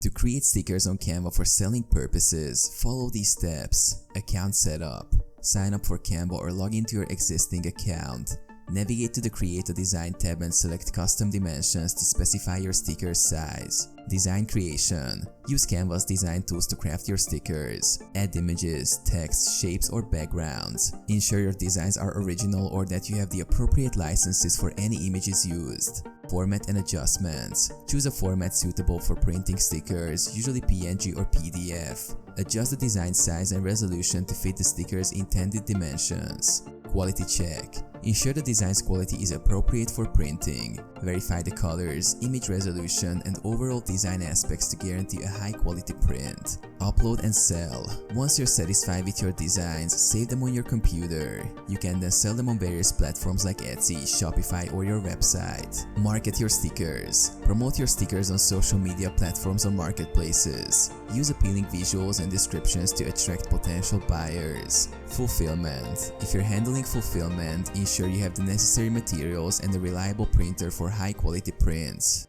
To create stickers on Canva for selling purposes, follow these steps. Account setup. Sign up for Canva or log into your existing account. Navigate to the Create a Design tab and select Custom Dimensions to specify your sticker size. Design creation. Use Canva's design tools to craft your stickers. Add images, text, shapes, or backgrounds. Ensure your designs are original or that you have the appropriate licenses for any images used. Format and adjustments. Choose a format suitable for printing stickers, usually PNG or PDF. Adjust the design size and resolution to fit the sticker's intended dimensions. Quality check. Ensure the design's quality is appropriate for printing. Verify the colors, image resolution, and overall design aspects to guarantee a high-quality print. Upload and sell. Once you're satisfied with your designs, save them on your computer. You can then sell them on various platforms like Etsy, Shopify, or your website. Market your stickers. Promote your stickers on social media platforms or marketplaces. Use appealing visuals and descriptions to attract potential buyers. Fulfillment. If you're handling fulfillment, ensure you have the necessary materials and a reliable printer for high-quality prints.